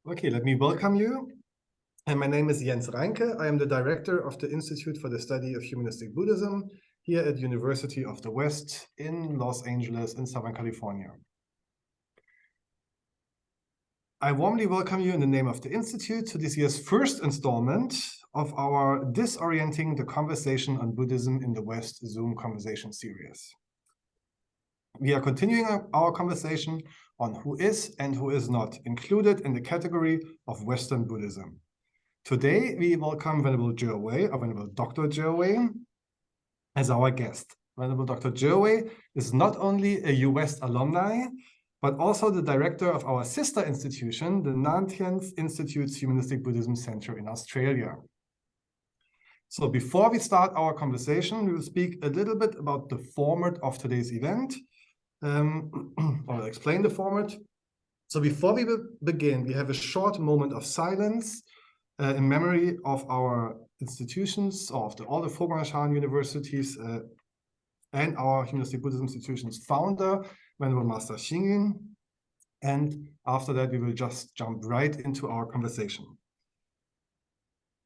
Okay, let me welcome you. And my name is Jens Reinke. I am the director of the Institute for the Study of Humanistic Buddhism here at University of the West in Los Angeles in Southern California. I warmly welcome you in the name of the Institute to this year's first installment of our Dis-orienting the Conversation on Buddhism in the West Zoom conversation series. We are continuing our conversation on who is and who is not included in the category of Western Buddhism. Today, we welcome Venerable Juewei, or Venerable Dr. Juewei, as our guest. Venerable Dr. Juewei is not only a US alumni, but also the director of our sister institution, the Tien Institute's Humanistic Buddhism Center in Australia. So before we start our conversation, we will speak a little bit about the format of today's event. I'll explain the format. So before we begin, we have a short moment of silence in memory of our institutions, of all the Foguang universities and our Humanistic Buddhism institution's founder, Venerable Master Xing. And after that, we will just jump right into our conversation.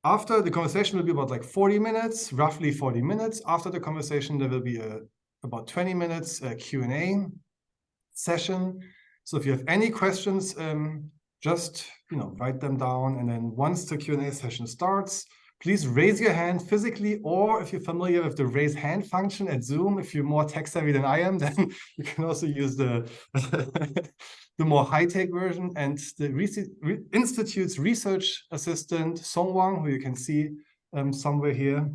After the conversation will be about like 40 minutes, roughly 40 minutes. After the conversation, there will be about 20 minutes Q&A session. So if you have any questions, just write them down. And then once the Q&A session starts, please raise your hand physically, or if you're familiar with the raise hand function at Zoom, if you're more tech savvy than I am, then you can also use the, the more high-tech version. And the Institute's research assistant, Song Wang, who you can see somewhere here,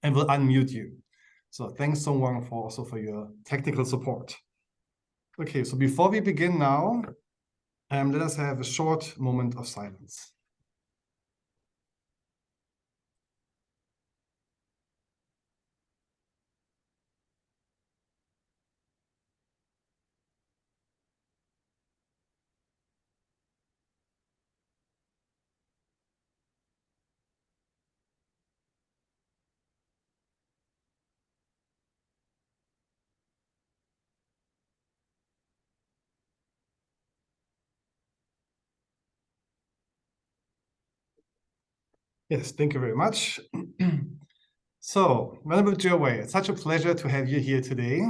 and will unmute you. So thanks, Song Wang, also for your technical support. Okay, so before we begin now, let us have a short moment of silence. Yes, thank you very much. So, Venerable Juewei, it's such a pleasure to have you here today.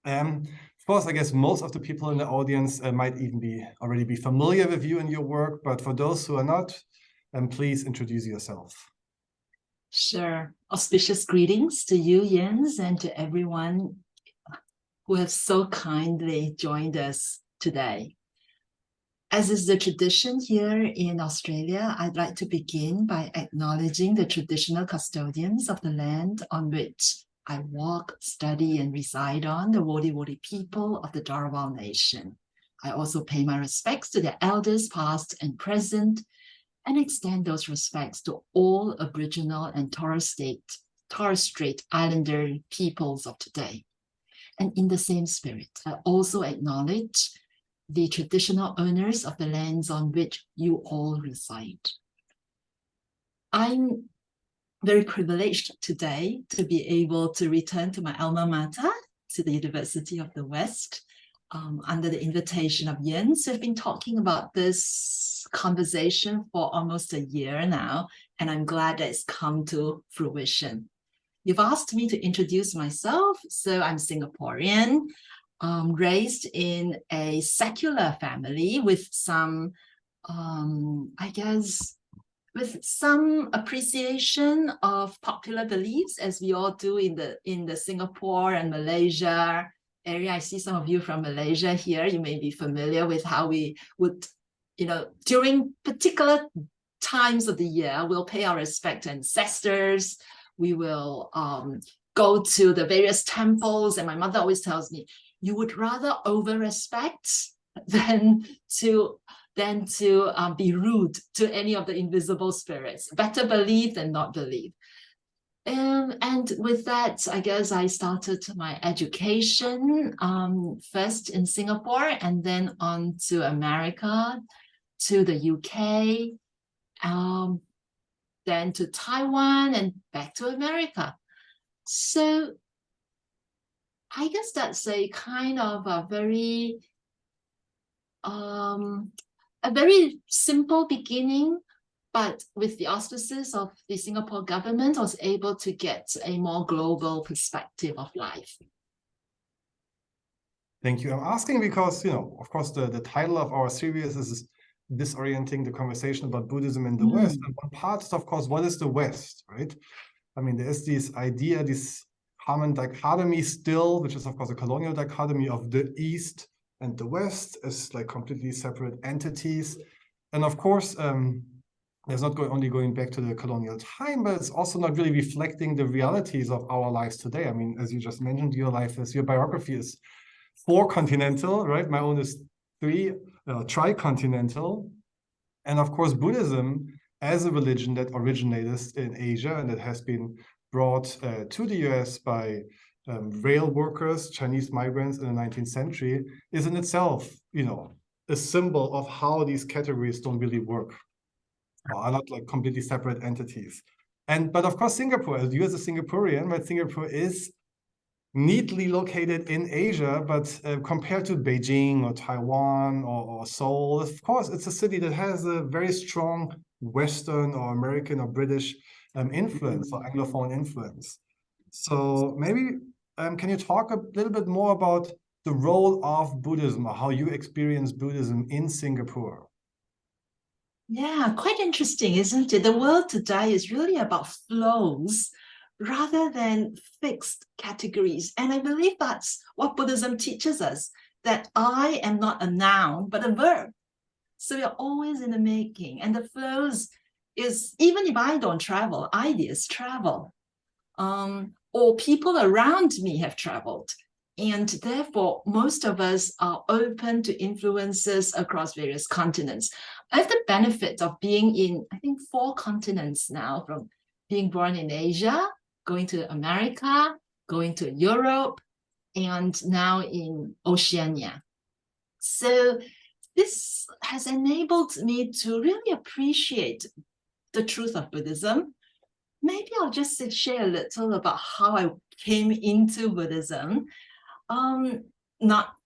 Of course, I guess most of the people in the audience might even already be familiar with you and your work, but for those who are not, please introduce yourself. Sure. Auspicious greetings to you, Jens, and to everyone who have so kindly joined us today. As is the tradition here in Australia, I'd like to begin by acknowledging the traditional custodians of the land on which I walk, study, and reside on, the Wodi people of the Dharawal Nation. I also pay my respects to their elders, past and present, and extend those respects to all Aboriginal and Torres Strait Islander peoples of today. And in the same spirit, I also acknowledge the traditional owners of the lands on which you all reside. I'm very privileged today to be able to return to my alma mater, to the University of the West, under the invitation of Jens, who've been talking about this conversation for almost a year now, and I'm glad that it's come to fruition. You've asked me to introduce myself, so I'm Singaporean, raised in a secular family with some, with some appreciation of popular beliefs, as we all do in the Singapore and Malaysia area. I see some of you from Malaysia here. You may be familiar with how we would, during particular times of the year, we'll pay our respect to ancestors. We will go to the various temples, and my mother always tells me, you would rather over-respect than to be rude to any of the invisible spirits. Better believe than not believe. And with that, I guess I started my education first in Singapore and then on to America, to the UK, then to Taiwan and back to America. So I guess that's a kind of a very a very simple beginning, but with the auspices of the Singapore government, I was able to get a more global perspective of life. Thank you. I'm asking because, of course, the title of our series is Disorienting, the conversation about Buddhism in the West. And one part is, of course, what is the West, right? I mean, there is this idea, this common dichotomy still, which is, of course, a colonial dichotomy of the East and the West as like completely separate entities. And of course, there's not only going back to the colonial time, but it's also not really reflecting the realities of our lives today. I mean, as you just mentioned, your biography is 4 continental, right? My own is 3 tricontinental. And of course, Buddhism as a religion that originated in Asia and that has been brought to the US by rail workers, Chinese migrants in the 19th century, is in itself, a symbol of how these categories don't really work, or are not like completely separate entities. But of course, Singapore, as you as a Singaporean, right, Singapore is neatly located in Asia, but compared to Beijing or Taiwan or Seoul, of course, it's a city that has a very strong Western or American or British influence or Anglophone influence. So maybe can you talk a little bit more about the role of Buddhism or how you experience Buddhism in Singapore? Yeah, quite interesting, isn't it? The world today is really about flows rather than fixed categories. And I believe that's what Buddhism teaches us, that I am not a noun, but a verb. So you're always in the making. And the flows is, even if I don't travel, ideas travel. Or people around me have traveled. And therefore, most of us are open to influences across various continents. I have the benefit of being in, I think, 4 continents now, from being born in Asia, going to America, going to Europe, and now in Oceania. So this has enabled me to really appreciate the truth of Buddhism. Maybe I'll just share a little about how I came into Buddhism.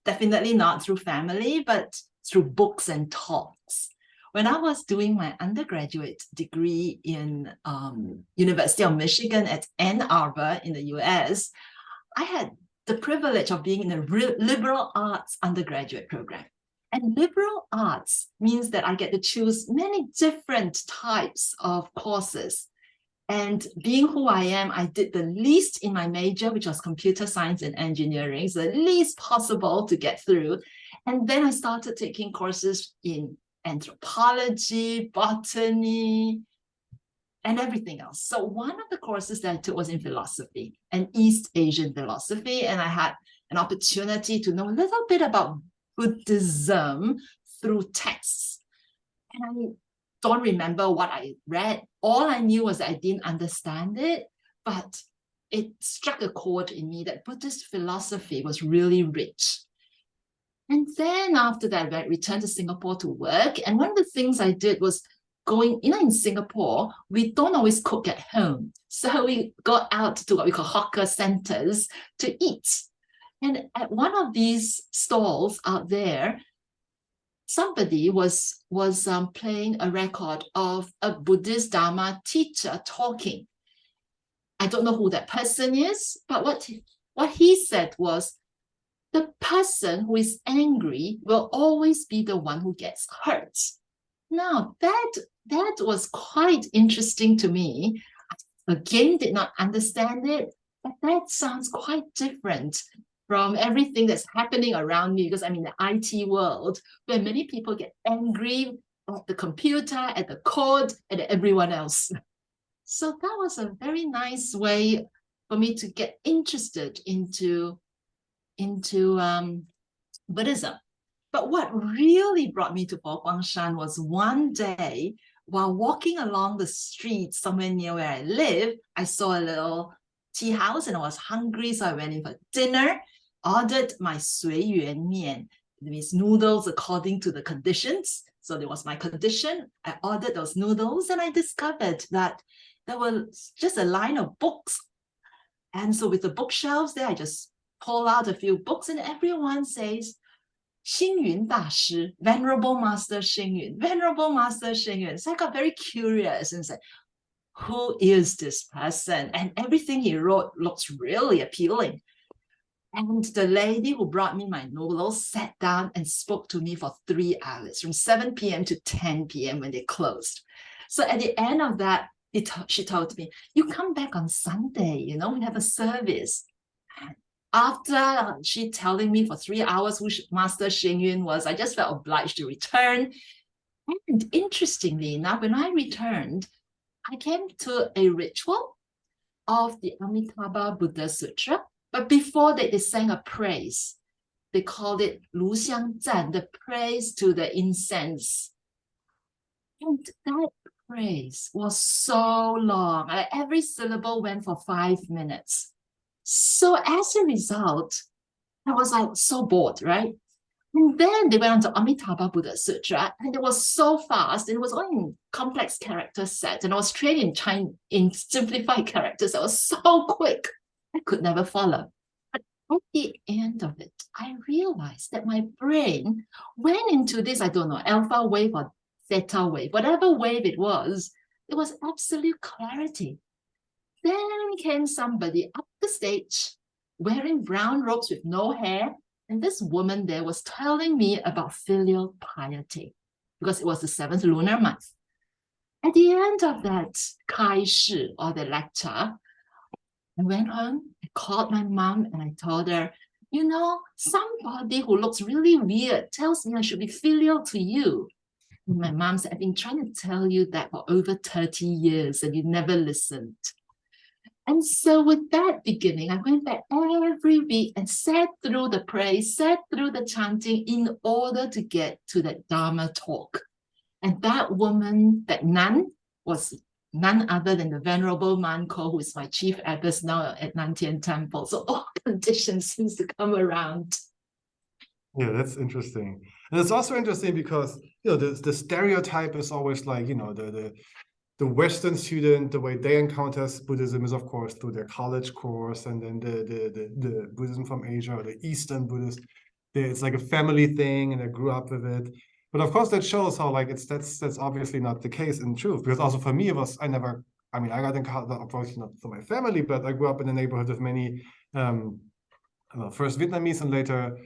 Definitely not through family, but through books and talks. When I was doing my undergraduate degree in University of Michigan at Ann Arbor in the US, I had the privilege of being in a liberal arts undergraduate program. And liberal arts means that I get to choose many different types of courses. And being who I am, I did the least in my major, which was computer science and engineering, so the least possible to get through. And then I started taking courses in anthropology, botany, and everything else. So one of the courses that I took was in philosophy, and East Asian philosophy, and I had an opportunity to know a little bit about Buddhism through texts. And I don't remember what I read. All I knew was that I didn't understand it, but it struck a chord in me that Buddhist philosophy was really rich. And then after that, I returned to Singapore to work. And one of the things I did was going, in Singapore, we don't always cook at home. So we got out to what we call hawker centers to eat. And at one of these stalls out there, somebody was playing a record of a Buddhist Dharma teacher talking. I don't know who that person is, but what he said was, the person who is angry will always be the one who gets hurt. Now, that was quite interesting to me. Again, did not understand it, but that sounds quite different from everything that's happening around me, because I'm in the IT world where many people get angry at the computer, at the code, and at everyone else. So that was a very nice way for me to get interested into Buddhism. But what really brought me to Bo Guangshan was one day, while walking along the street somewhere near where I live, I saw a little tea house and I was hungry, so I went in for dinner, ordered my 随缘面, it means noodles according to the conditions. So there was my condition. I ordered those noodles and I discovered that there was just a line of books. And so with the bookshelves there, I just pull out a few books and everyone says, 星云大师, Venerable Master Xing Venerable Master Xing So I got very curious and said, who is this person? And everything he wrote looks really appealing. And the lady who brought me my novels sat down and spoke to me for 3 hours, from 7 p.m. to 10 p.m. when they closed. So at the end of that, she told me, you come back on Sunday, you know, we have a service. After she telling me for 3 hours who Master Xing Yun was, I just felt obliged to return. And interestingly enough, when I returned, I came to a ritual of the Amitabha Buddha Sutra. But before that, they sang a praise. They called it Lu Xiang Zan, the praise to the incense. And that praise was so long. Every syllable went for 5 minutes. So as a result, I was like so bored, right? And then they went on to Amitabha Buddha Sutra, and it was so fast, and it was all in complex character sets, and I was trained in simplified characters. That was so quick. I could never follow. But at the end of it, I realized that my brain went into this, I don't know, alpha wave or theta wave, whatever wave it was absolute clarity. Then came somebody up the stage wearing brown robes with no hair, and this woman there was telling me about filial piety because it was the 7th lunar month. At the end of that Kai Shi, or the lecture, I went home, I called my mom, and I told her, you know, somebody who looks really weird tells me I should be filial to you. And my mom said, I've been trying to tell you that for over 30 years, and you never listened. And so with that beginning, I went back every week and sat through the praise, sat through the chanting in order to get to that Dharma talk. And that woman, that nun, was none other than the Venerable Manko, who is my chief abbess now at Tien Temple. So all conditions seems to come around. Yeah, that's interesting. And it's also interesting because, you know, the stereotype is always like, you know, the Western student, the way they encounter Buddhism is, of course, through their college course, and then the Buddhism from Asia, or the Eastern Buddhist, it's like a family thing, and they grew up with it. But of course, that shows how like that's obviously not the case in truth. Because also for me, I got encountered, obviously not for my family, but I grew up in a neighborhood of many first Vietnamese and later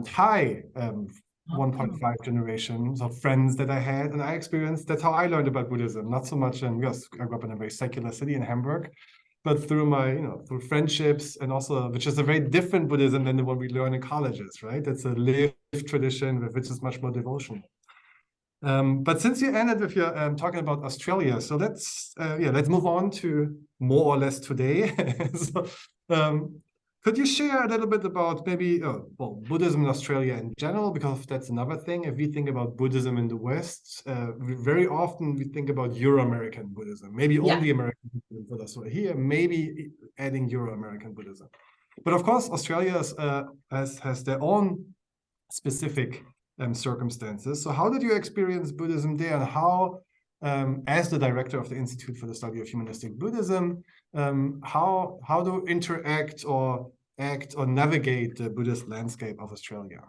Thai 1.5 generations of friends that I had, and I experienced, that's how I learned about Buddhism. Not so much yes, I grew up in a very secular city in Hamburg, but through my, you know, through friendships, and also, which is a very different Buddhism than the one we learn in colleges, right? That's a lived tradition, which is much more devotional. But since you ended with your talking about Australia, so let's move on to more or less today. So, could you share a little bit about maybe Buddhism in Australia in general? Because that's another thing. If we think about Buddhism in the West, very often we think about Euro-American Buddhism, maybe only American Buddhism for us. So here, maybe adding Euro-American Buddhism. But of course, Australia has their own specific circumstances. So how did you experience Buddhism there, and how, as the director of the Institute for the Study of Humanistic Buddhism, how to interact or act or navigate the Buddhist landscape of Australia?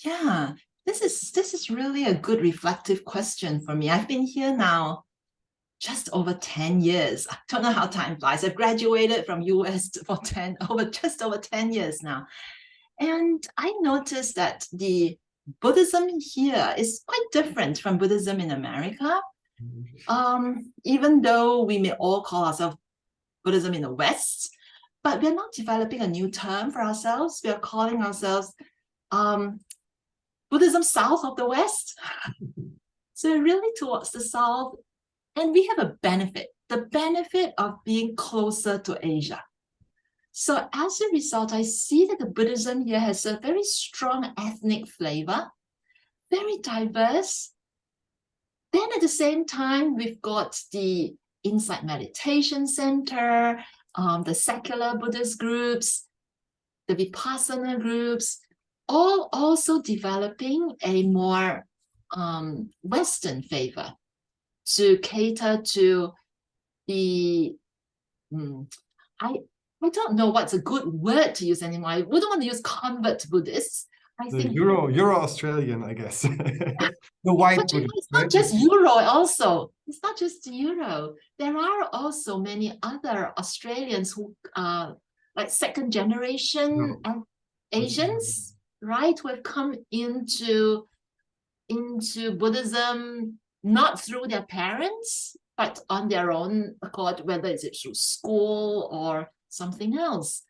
Yeah, this is really a good reflective question for me. I've been here now just over 10 years. I don't know how time flies. I've graduated from US for just over 10 years now. And I noticed that the Buddhism here is quite different from Buddhism in America. Even though we may all call ourselves Buddhism in the West, but we're not developing a new term for ourselves. We are calling ourselves Buddhism south of the West. So really towards the south. And we have a benefit, the benefit of being closer to Asia. So as a result, I see that the Buddhism here has a very strong ethnic flavor, very diverse. Then at the same time, we've got the Insight Meditation Center, the secular Buddhist groups, the Vipassana groups, all also developing a more Western favor to cater to the, I don't know what's a good word to use anymore. I wouldn't want to use convert Buddhists. I The think Euro-Australian, I guess. The white Buddhist, it's right? not just Euro also. It's not just Euro. There are also many other Australians who are like second generation and Asians, right? Who have come into Buddhism not through their parents, but on their own accord, whether it's through school or something else.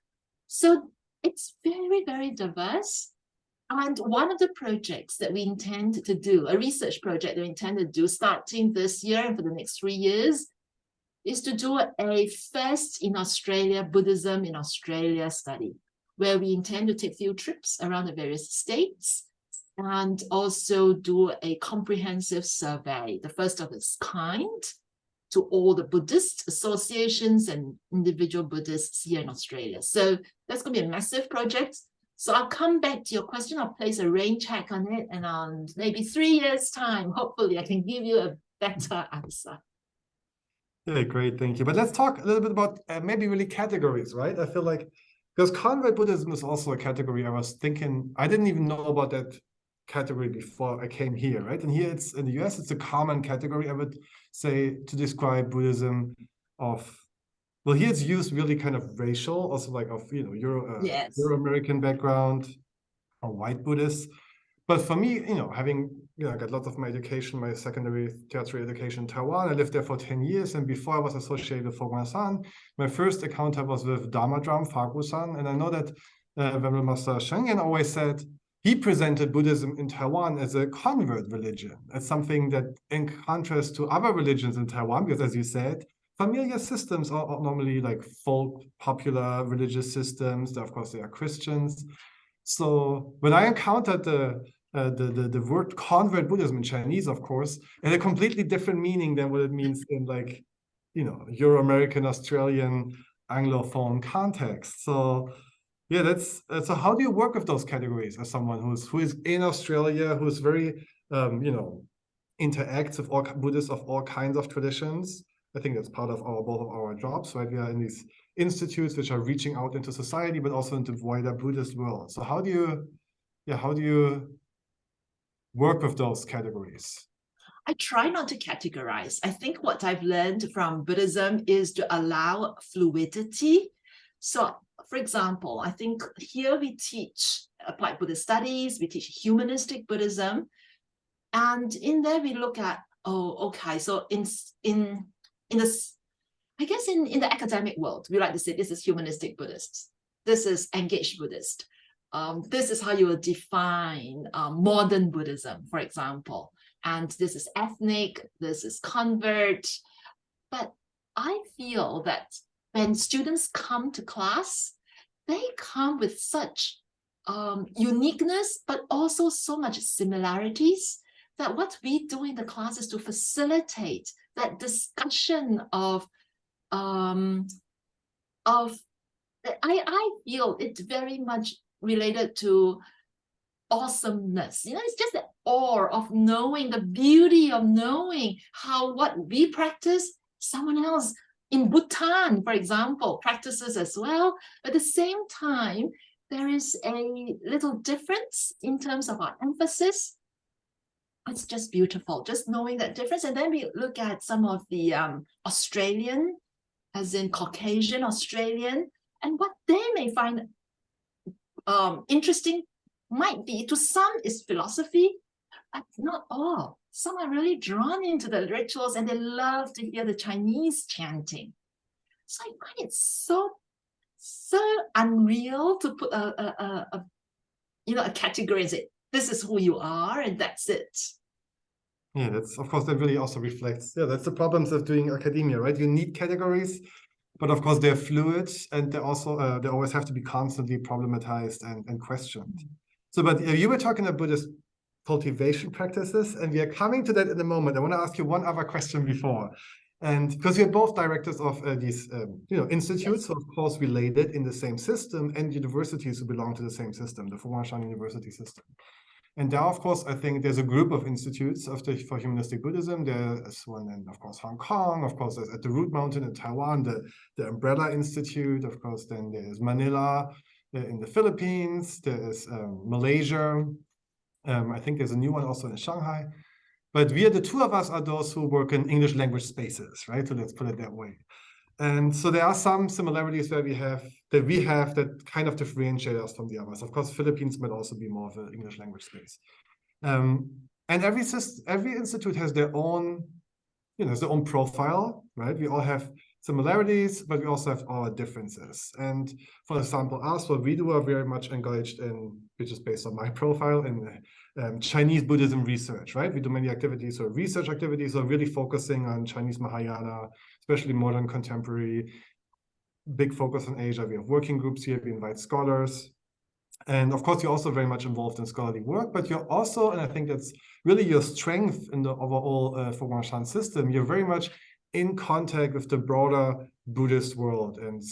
So it's very, very diverse. And one of the projects that we intend to do, a research project that we intend to do starting this year and for the next 3 years, is to do a first in Australia, Buddhism in Australia study, where we intend to take field trips around the various states and also do a comprehensive survey, the first of its kind, to all the Buddhist associations and individual Buddhists here in Australia. So that's going to be a massive project. So I'll come back to your question. I'll place a rain check on it, and on maybe 3 years' time, hopefully I can give you a better answer. Yeah, great, thank you. But let's talk a little bit about maybe really categories, right? I feel like, because convert Buddhism is also a category I was thinking, I didn't even know about that category before I came here, right? And here it's in the US, it's a common category, I would say, to describe Buddhism of, well, here it's used really kind of racial, also like of, you know, Yes. Euro-American background or white Buddhists. But for me, you know, having, you know, I got lots of my education, my secondary tertiary education in Taiwan. I lived there for 10 years. And before I was associated with Fogwan-san, my first encounter was with Dharma Drum, Fagu-san. And I know that Venerable Master Shengyan always said he presented Buddhism in Taiwan as a convert religion, as something that, in contrast to other religions in Taiwan, because as you said, familiar systems are normally like folk, popular religious systems. Of course, they are Christians. So when I encountered the word convert Buddhism in Chinese, of course, it had a completely different meaning than what it means in, like, you know, Euro-American, Australian, Anglophone context. So yeah, that's so how do you work with those categories as someone who is in Australia, who is very you know, interacts with all Buddhists of all kinds of traditions? I think that's part of both of our jobs, right? We are in these institutes which are reaching out into society, but also into wider Buddhist world. So how do you work with those categories? I try not to categorize. I think what I've learned from Buddhism is to allow fluidity. So, for example, I think here we teach applied Buddhist studies, we teach humanistic Buddhism, and in there we look at, oh, okay, so in this, I guess in the academic world, we like to say this is humanistic Buddhist, this is engaged Buddhist. This is how you will define modern Buddhism, for example. And this is ethnic, this is convert. But I feel that when students come to class, they come with such uniqueness, but also so much similarities, that what we do in the class is to facilitate that discussion of I feel it's very much related to awesomeness. You know, it's just the awe of knowing, the beauty of knowing how what we practice, someone else in Bhutan, for example, practices as well. But at the same time, there is a little difference in terms of our emphasis. It's just beautiful, just knowing that difference. And then we look at some of the Australian, as in Caucasian Australian, and what they may find interesting might be, to some is philosophy, but not all. Some are really drawn into the rituals and they love to hear the Chinese chanting. So I find it so unreal to put a category and say, this is who you are and that's it. Yeah, that's, of course, that really also reflects, yeah, that's the problems of doing academia, right? You need categories, but of course they're fluid and they also, they always have to be constantly problematized and questioned. So, but you were talking about Buddhist cultivation practices, and we are coming to that in a moment. I want to ask you one other question before. And because we're both directors of these institutes, yes, so of course related in the same system, and universities who belong to the same system, the Fogwan University system. And there, of course, I think there's a group of institutes for humanistic Buddhism. There's one in, of course, Hong Kong. Of course, there's at the Root Mountain in Taiwan, the Umbrella Institute. Of course, then there's Manila. in the Philippines, there is Malaysia. I think there's a new one also in Shanghai. But the two of us are those who work in English language spaces, right? So let's put it that way. And so there are some similarities where we have that kind of differentiate us from the others. Of course, Philippines might also be more of an English language space. And every institute has their own, their own profile, right? We all have similarities, but we also have our differences. And for example, us, what we do are very much engaged in, which is based on my profile, in Chinese Buddhism research, right? We do many activities or research activities, or really focusing on Chinese Mahayana, especially modern contemporary, big focus on Asia. We have working groups here, we invite scholars. And of course, you're also very much involved in scholarly work, but you're also, and I think that's really your strength in the overall Fogwangshan system, you're very much in contact with the broader Buddhist world and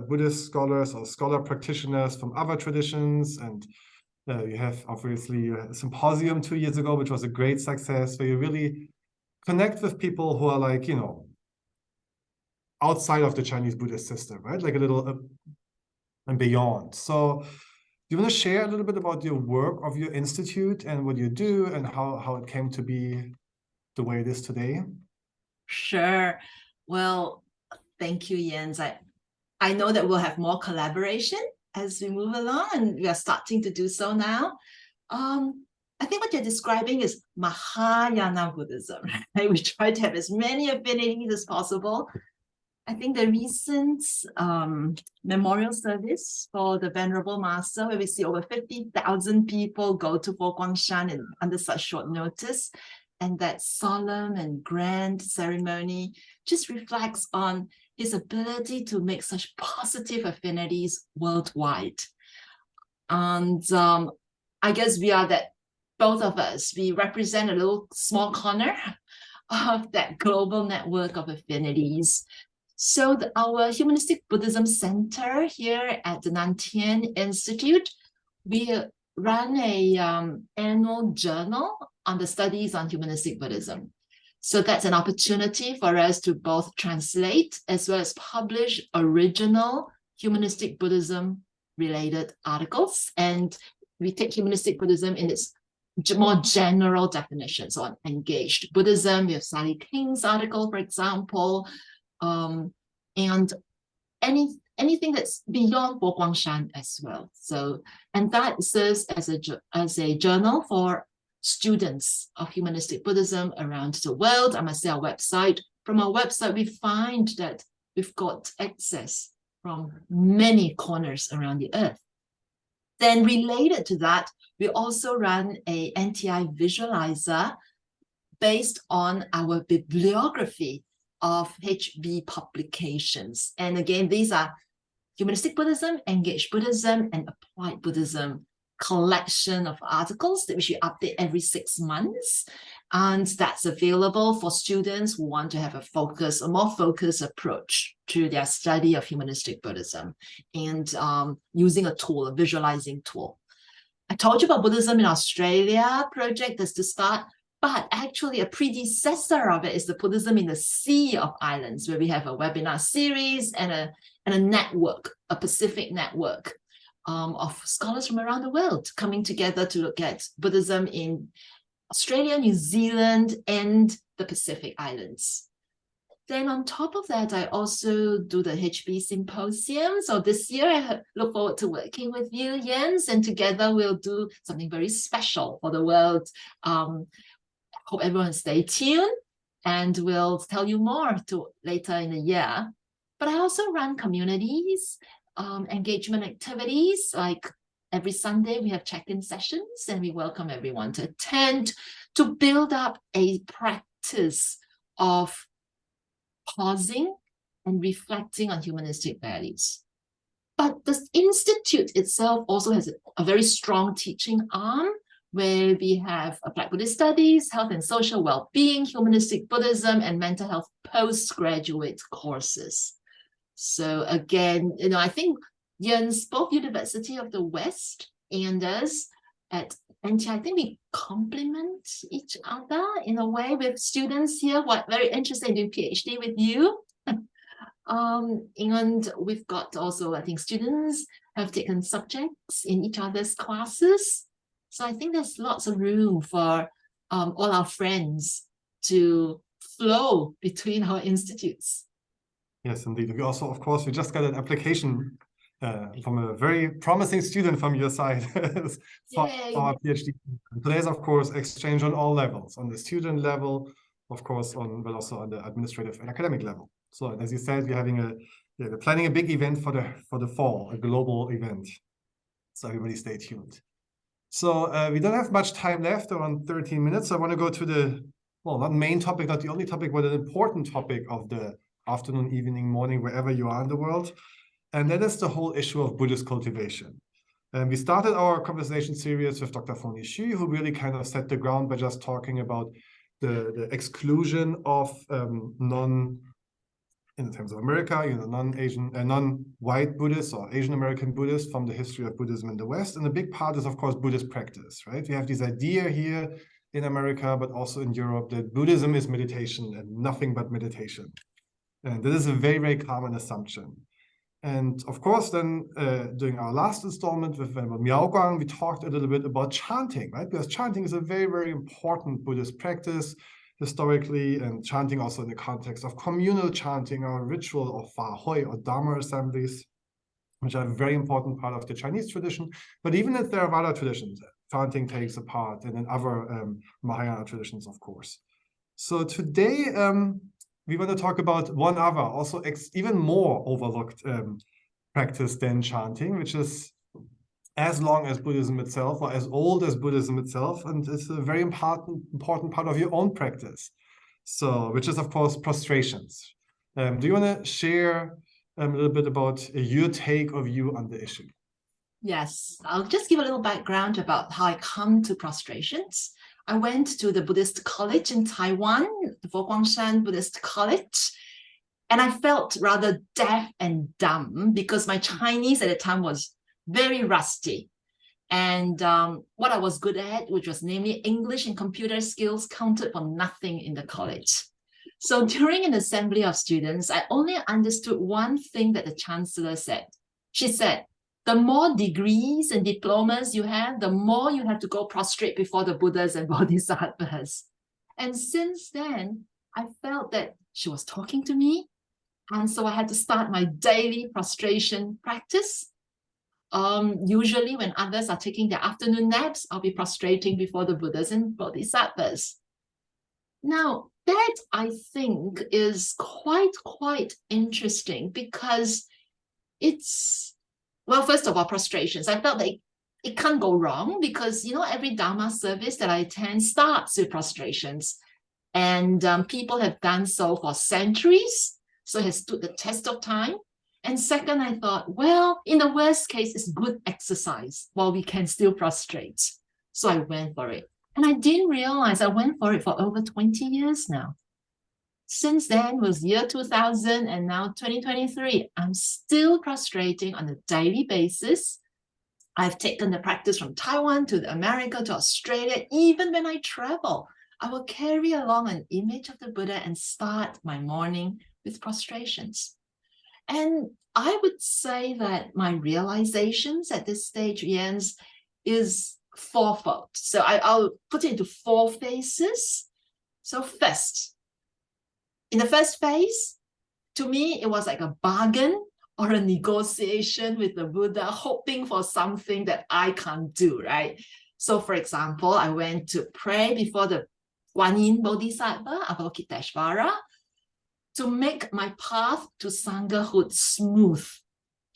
Buddhist scholars or scholar practitioners from other traditions. And you have obviously a symposium 2 years ago, which was a great success, where you really connect with people who are like, outside of the Chinese Buddhist system, right? Like a little and beyond. So do you want to share a little bit about your work of your institute and what you do and how it came to be the way it is today? Sure. Well, thank you, Jens. I know that we'll have more collaboration as we move along, and we are starting to do so now. I think what you're describing is Mahayana Buddhism, right? We try to have as many affinities as possible. I think the recent memorial service for the Venerable Master, where we see over 50,000 people go to Fogwangshan under such short notice, and that solemn and grand ceremony just reflects on his ability to make such positive affinities worldwide. And I guess we are that, both of us, we represent a little small corner of that global network of affinities. So our Humanistic Buddhism Center here at the Tien Institute, we run a annual journal on the studies on humanistic Buddhism. So that's an opportunity for us to both translate as well as publish original humanistic Buddhism related articles. And we take humanistic Buddhism in its more general definitions on engaged Buddhism. We have Sally King's article, for example, and anything that's beyond Fogwangshan as well. So, and that serves as a journal for students of humanistic Buddhism around the world. I must say, our website. From our website, we find that we've got access from many corners around the earth. Then related to that, we also run a NTI visualizer based on our bibliography of HB publications. And again, these are Humanistic Buddhism, Engaged Buddhism, and Applied Buddhism collection of articles that we should update every 6 months. And that's available for students who want to have a more focused approach to their study of humanistic Buddhism, and using a tool, a visualizing tool. I told you about Buddhism in Australia project that's to start, but actually a predecessor of it is the Buddhism in the Sea of Islands, where we have a webinar series and a network, a Pacific network of scholars from around the world coming together to look at Buddhism in Australia, New Zealand, and the Pacific Islands. Then on top of that, I also do the HB Symposium. So this year, I look forward to working with you, Jens, and together we'll do something very special for the world. Hope everyone stay tuned, and we'll tell you more later in the year. But I also run communities, engagement activities, like every Sunday we have check-in sessions, and we welcome everyone to attend, to build up a practice of pausing and reflecting on humanistic values. But the Institute itself also has a very strong teaching arm, where we have Applied Buddhist Studies, Health and Social Well-being, Humanistic Buddhism, and Mental Health postgraduate courses. So again, I think Jens, both University of the West and us at NTI, I think we complement each other in a way, with students here who are very interested in doing PhD with you. And we've got also, I think, students have taken subjects in each other's classes. So I think there's lots of room for all our friends to flow between our institutes. Yes, indeed. We also, of course, we just got an application from a very promising student from your side for our PhD. Today's, of course, exchange on all levels, on the student level, of course, but also on the administrative and academic level. So, as you said, we're planning a big event for the fall, a global event. So everybody stay tuned. So we don't have much time left, around 13 minutes. So I want to go to the, well, not main topic, not the only topic, but an important topic of the afternoon, evening, morning, wherever you are in the world. And that is the whole issue of Buddhist cultivation. And we started our conversation series with Dr. Feng Xu, who really kind of set the ground by just talking about the exclusion of in terms of America, non-Asian, non-white Buddhists or Asian American Buddhists from the history of Buddhism in the West. And the big part is, of course, Buddhist practice, right? We have this idea here in America, but also in Europe, that Buddhism is meditation and nothing but meditation. And that is a very, very common assumption. And of course, then during our last installment with Venerable Miaoguang, we talked a little bit about chanting, right? Because chanting is a very, very important Buddhist practice historically, and chanting also in the context of communal chanting or ritual or Fa Hui or Dharma assemblies, which are a very important part of the Chinese tradition. But even in Theravada traditions, chanting takes a part, and in other Mahayana traditions, of course. So today, we want to talk about one other, also even more overlooked practice than chanting, which is as long as Buddhism itself, or as old as Buddhism itself, and it's a very important part of your own practice. So, which is, of course, prostrations. Do you want to share a little bit about your take or view on the issue? Yes, I'll just give a little background about how I come to prostrations. I went to the Buddhist college in Taiwan, the Foguangshan Buddhist College, and I felt rather deaf and dumb because my Chinese at the time was very rusty. And what I was good at, which was namely English and computer skills, counted for nothing in the college. So during an assembly of students, I only understood one thing that the chancellor said. She said, the more degrees and diplomas you have, the more you have to go prostrate before the Buddhas and Bodhisattvas. And since then, I felt that she was talking to me. And so I had to start my daily prostration practice. Usually when others are taking their afternoon naps, I'll be prostrating before the Buddhas and Bodhisattvas. Now, that I think is quite interesting because it's, well, first of all, prostrations. I felt like it can't go wrong because, every Dharma service that I attend starts with prostrations. And people have done so for centuries, so it has stood the test of time. And second, I thought, well, in the worst case, it's good exercise while we can still prostrate. So I went for it. And I didn't realize I went for it for over 20 years now. Since then was year 2000 and now 2023. I'm still prostrating on a daily basis. I've taken the practice from Taiwan to America to Australia. Even when I travel, I will carry along an image of the Buddha and start my morning with prostrations. And I would say that my realizations at this stage, Jens, is fourfold. So I'll put it into 4 phases. So first, in the first phase, to me, it was like a bargain or a negotiation with the Buddha, hoping for something that I can't do, right? So for example, I went to pray before the Guan Yin Bodhisattva, Avalokiteshvara, to make my path to Sanghahood smooth,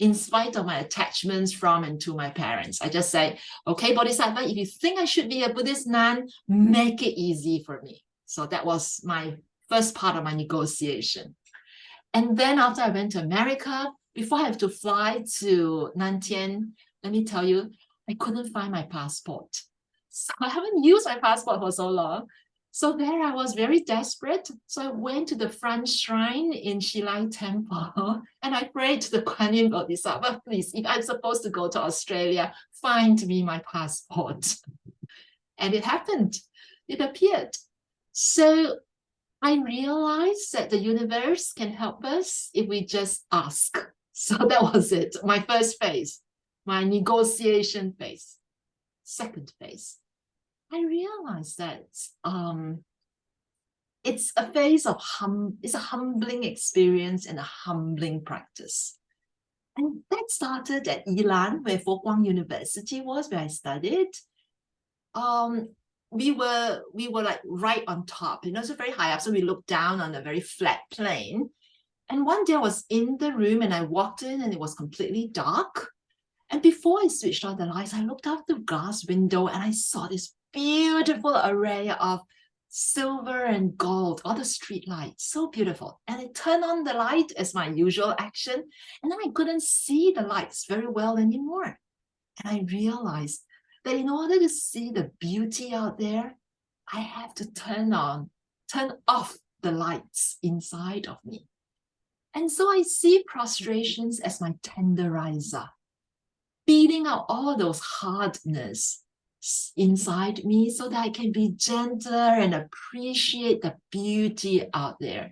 in spite of my attachments from and to my parents. I just say, okay, Bodhisattva, if you think I should be a Buddhist nun, make it easy for me. So that was my first part of my negotiation. And then after I went to America, before I have to fly to Tien, let me tell you, I couldn't find my passport. So I haven't used my passport for so long. So there I was very desperate. So I went to the front shrine in Shilai Temple and I prayed to the Guan Yin Bodhisattva, please, if I'm supposed to go to Australia, find me my passport. And it happened. It appeared. So I realized that the universe can help us if we just ask. So that was it, my first phase. my negotiation phase. Second phase, I realized that it's a phase of it's a humbling experience and a humbling practice. And that started at Yilan, where Fo Guang University was, where I studied. We were like right on top, so very high up. So we looked down on a very flat plane. And one day I was in the room and I walked in and it was completely dark. And before I switched on the lights, I looked out the glass window and I saw this beautiful array of silver and gold, all the street lights, so beautiful. And I turned on the light as my usual action, and then I couldn't see the lights very well anymore. And I realized that in order to see the beauty out there, I have to turn off the lights inside of me. And so I see prostrations as my tenderizer, beating out all those hardness inside me so that I can be gentler and appreciate the beauty out there.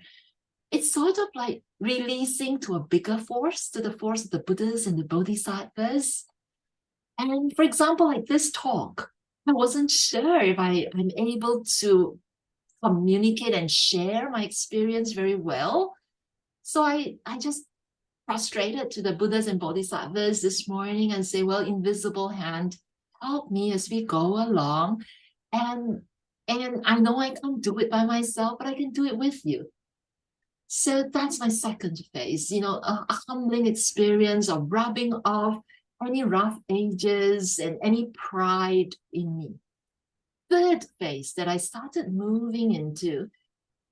It's sort of like releasing to a bigger force, to the force of the Buddhas and the Bodhisattvas. And for example, like this talk, I wasn't sure if I'm able to communicate and share my experience very well. So I just prostrated to the Buddhas and Bodhisattvas this morning and say, well, invisible hand, help me as we go along. And I know I can't do it by myself, but I can do it with you. So that's my second phase, a humbling experience of rubbing off any rough edges and any pride in me. Third phase that I started moving into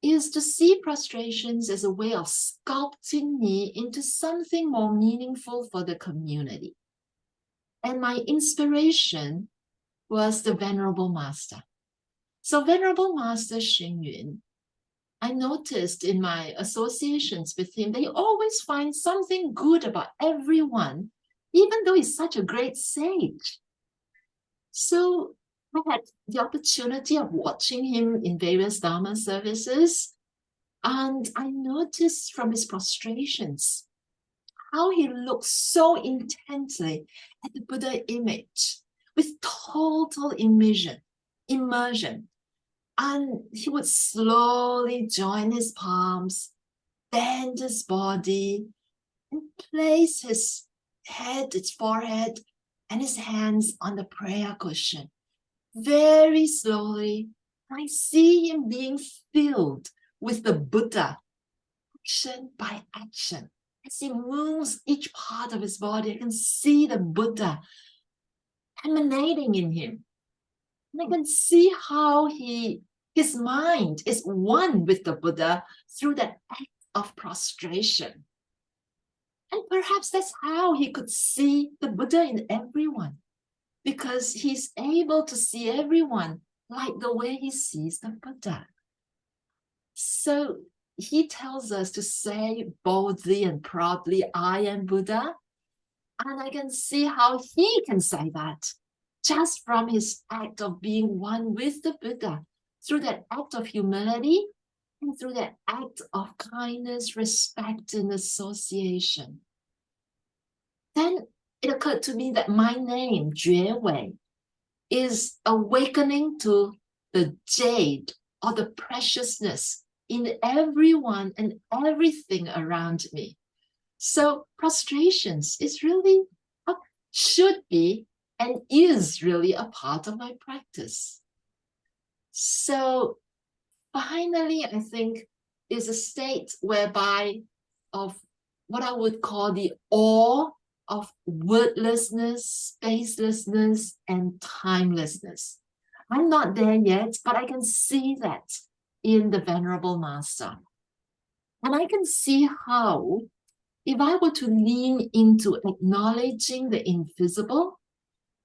is to see prostrations as a way of sculpting me into something more meaningful for the community. And my inspiration was the Venerable Master. So Venerable Master Xing Yun, I noticed in my associations with him, they always find something good about everyone, even though he's such a great sage. So I had the opportunity of watching him in various Dharma services, and I noticed from his prostrations how he looked so intently at the Buddha image with total immersion. And he would slowly join his palms, bend his body, and place his forehead, and his hands on the prayer cushion. Very slowly, I see him being filled with the Buddha, action by action. As he moves each part of his body, I can see the Buddha emanating in him. And I can see how his mind is one with the Buddha through that act of prostration. And perhaps that's how he could see the Buddha in everyone, because he's able to see everyone like the way he sees the Buddha. So he tells us to say boldly and proudly, I am Buddha. And I can see how he can say that just from his act of being one with the Buddha, through that act of humility and through that act of kindness, respect, and association. Then it occurred to me that my name, Juewei, is awakening to the jade or the preciousness in everyone and everything around me. So prostrations is really, should be, and is really a part of my practice. So finally, I think is a state whereby of what I would call the awe of wordlessness, spacelessness, and timelessness. I'm not there yet, but I can see that in the Venerable Master. And I can see how, if I were to lean into acknowledging the invisible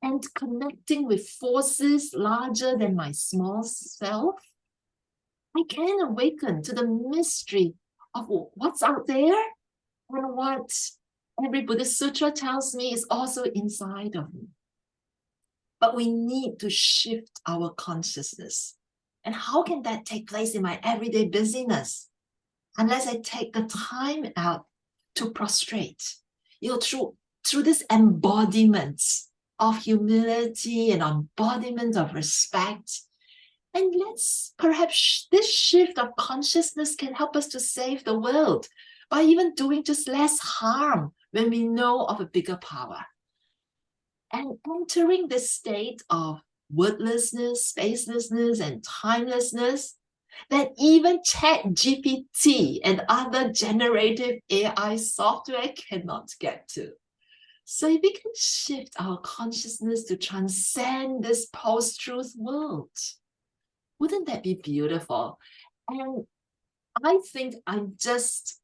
and connecting with forces larger than my small self, I can awaken to the mystery of what's out there and what every Buddhist sutra tells me is also inside of me. But we need to shift our consciousness. And how can that take place in my everyday busyness? Unless I take the time out to prostrate, through through this embodiment of humility and embodiment of respect. And perhaps this shift of consciousness can help us to save the world by even doing just less harm when we know of a bigger power. And entering this state of wordlessness, spacelessness, and timelessness that even ChatGPT and other generative AI software cannot get to. So if we can shift our consciousness to transcend this post-truth world, wouldn't that be beautiful? And I think I'm just,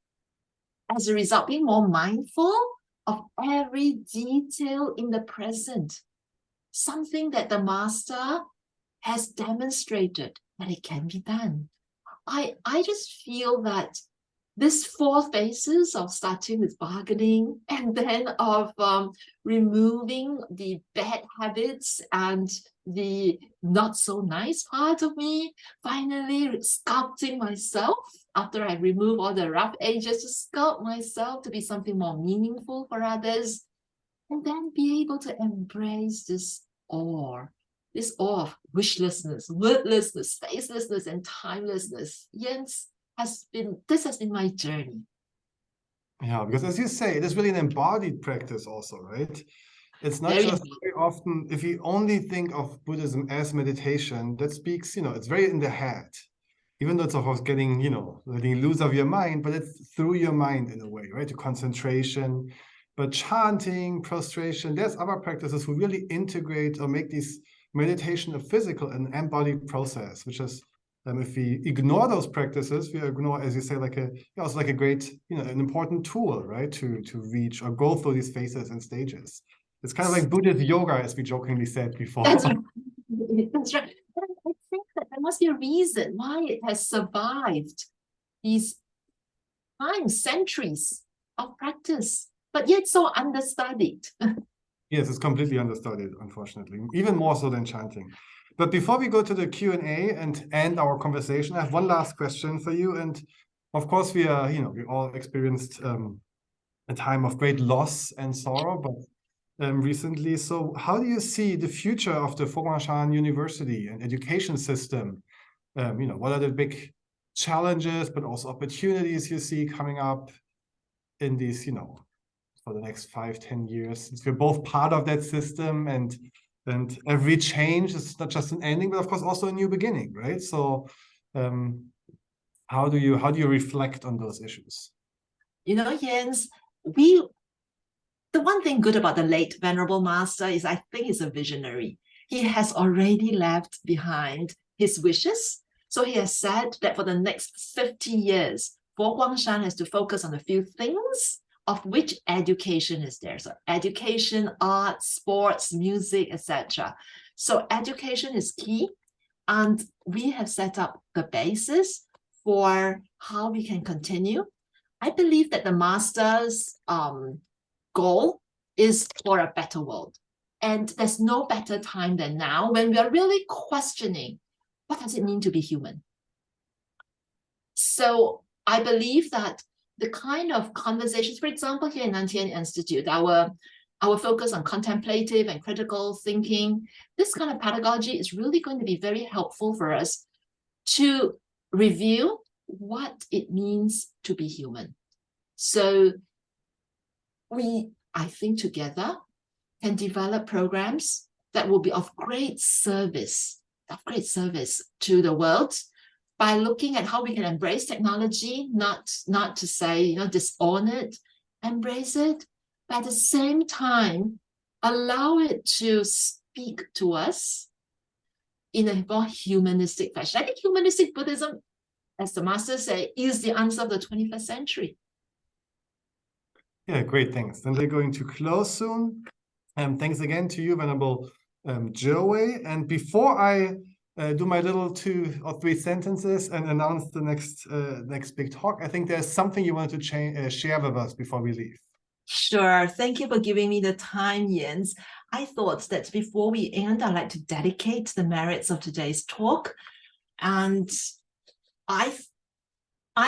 as a result, being more mindful of every detail in the present, something that the master has demonstrated that it can be done. I just feel that this 4 phases of starting with bargaining and then of removing the bad habits and the not so nice part of me, finally sculpting myself after I remove all the rough edges to sculpt myself to be something more meaningful for others, and then be able to embrace this awe of wishlessness, wordlessness, spacelessness, and timelessness. Yes, this has been my journey. Yeah, because as you say, it is really an embodied practice also, right? It's not Very very often, if you only think of Buddhism as meditation, that speaks, it's very in the head. Even though it's of course getting, letting loose of your mind, but it's through your mind in a way, right? To concentration. But chanting, prostration, there's other practices who really integrate or make this meditation a physical and embodied process, which is, if we ignore those practices, we ignore, as you say, also like a great, an important tool, right? To reach or go through these phases and stages. It's kind of like Buddhist yoga, as we jokingly said before. That's right. That's right. I think that there must be a reason why it has survived these times, centuries of practice, but yet so understudied. Yes, it's completely understudied, unfortunately, even more so than chanting. But before we go to the Q&A and end our conversation, I have one last question for you. And of course, we all experienced a time of great loss and sorrow, but recently. So how do you see the future of the Foguangshan University and education system? What are the big challenges, but also opportunities you see coming up in these, for the next 5-10 years, since we're both part of that system, and every change is not just an ending, but of course also a new beginning, right? So how do you reflect on those issues? Jens, the one thing good about the late Venerable Master is I think he's a visionary. He has already left behind his wishes. So he has said that for the next 50 years, Foguangshan has to focus on a few things, of which education is there. So education, art, sports, music, etc. So education is key. And we have set up the basis for how we can continue. I believe that the master's goal is for a better world. And there's no better time than now when we are really questioning, what does it mean to be human? So I believe that the kind of conversations, for example, here in Tien Institute, our focus on contemplative and critical thinking, this kind of pedagogy is really going to be very helpful for us to review what it means to be human. So I think together can develop programs that will be of great service to the world, by looking at how we can embrace technology, not to say, disown it, embrace it, but at the same time, allow it to speak to us in a more humanistic fashion. I think humanistic Buddhism, as the masters say, is the answer of the 21st century. Yeah, great, thanks. Then we're going to close soon. Thanks again to you, Venerable Juewei. And before I do my little 2 or 3 sentences and announce the next big talk, I think there's something you want to share with us before we leave. Sure. Thank you for giving me the time, Jens. I thought that before we end, I'd like to dedicate the merits of today's talk. And I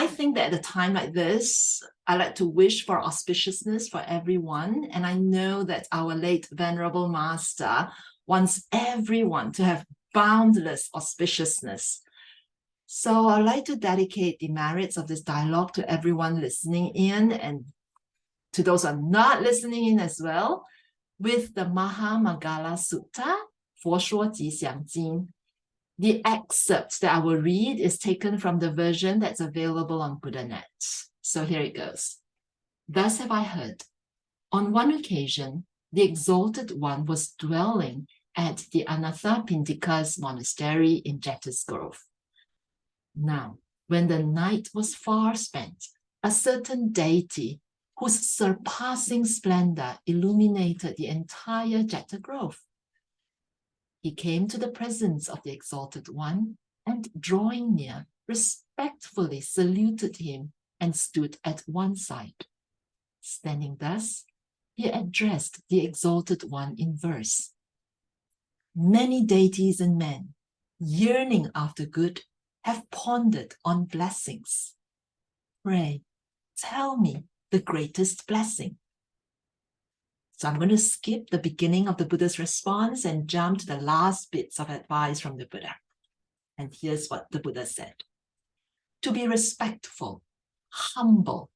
think that at a time like this, I like to wish for auspiciousness for everyone. And I know that our late Venerable Master wants everyone to have boundless auspiciousness. So I'd like to dedicate the merits of this dialogue to everyone listening in and to those who are not listening in as well, with the Mahamangala Sutta, 佛说吉祥经. The excerpt that I will read is taken from the version that's available on BuddhaNet. So here it goes. Thus have I heard. On one occasion, the Exalted One was dwelling at the Anathapindika's monastery in Jettis Grove. Now, when the night was far spent, a certain deity whose surpassing splendor illuminated the entire Jetta Grove. He came to the presence of the Exalted One and, drawing near, respectfully saluted him and stood at one side. Standing thus, he addressed the Exalted One in verse. Many deities and men, yearning after good, have pondered on blessings. Pray, tell me the greatest blessing. So I'm going to skip the beginning of the Buddha's response and jump to the last bits of advice from the Buddha. And here's what the Buddha said. To be respectful, humble,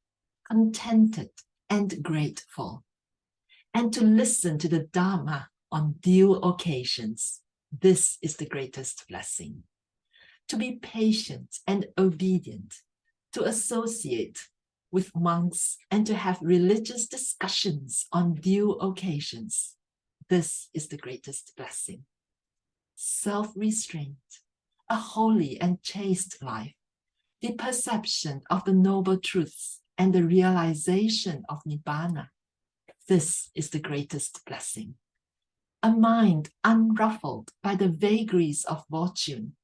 contented, and grateful, and to listen to the Dharma on due occasions. This is the greatest blessing. To be patient and obedient, to associate with monks and to have religious discussions on due occasions. This is the greatest blessing. Self-restraint, a holy and chaste life, the perception of the noble truths and the realization of Nibbana. This is the greatest blessing. A mind unruffled by the vagaries of fortune,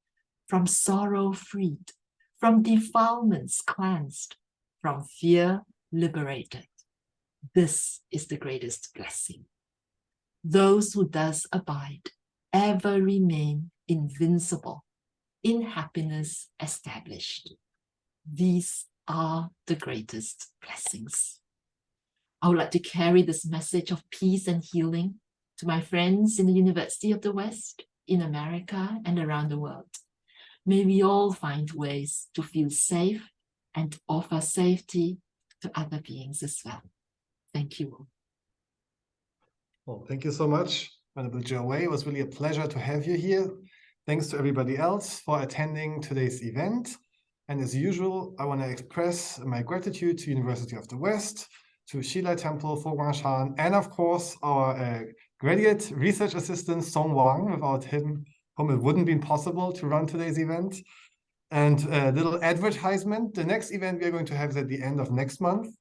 from sorrow freed, from defilements cleansed, from fear liberated. This is the greatest blessing. Those who thus abide ever remain invincible, in happiness established. These are the greatest blessings. I would like to carry this message of peace and healing to my friends in the University of the West, in America, and around the world. May we all find ways to feel safe and offer safety to other beings as well. Thank you. Well, thank you so much, Venerable Juewei. It was really a pleasure to have you here. Thanks to everybody else for attending today's event. And as usual, I want to express my gratitude to University of the West, to Xilai Temple, Fo Guangshan, and of course, our graduate research assistant, Song Wang. Without him, it wouldn't be possible to run today's event. And a little advertisement. The next event we are going to have is at the end of next month.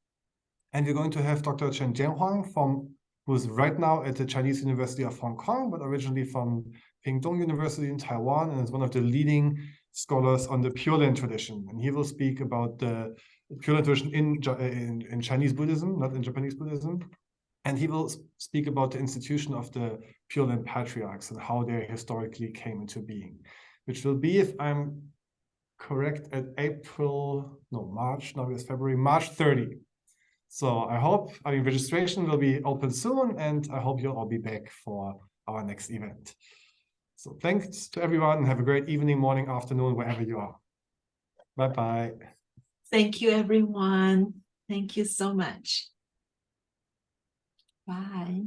And we're going to have Dr. Chen Jianhuang, who is right now at the Chinese University of Hong Kong, but originally from Pingtung University in Taiwan, and is one of the leading scholars on the Pure Land tradition. And he will speak about the Pure Land tradition in Chinese Buddhism, not in Japanese Buddhism. And he will speak about the institution of the Pure Land patriarchs and how they historically came into being, which will be, if I'm correct, at March 30. So I hope, registration will be open soon, and I hope you'll all be back for our next event. So thanks to everyone, and have a great evening, morning, afternoon, wherever you are. Bye-bye. Thank you, everyone. Thank you so much. Bye.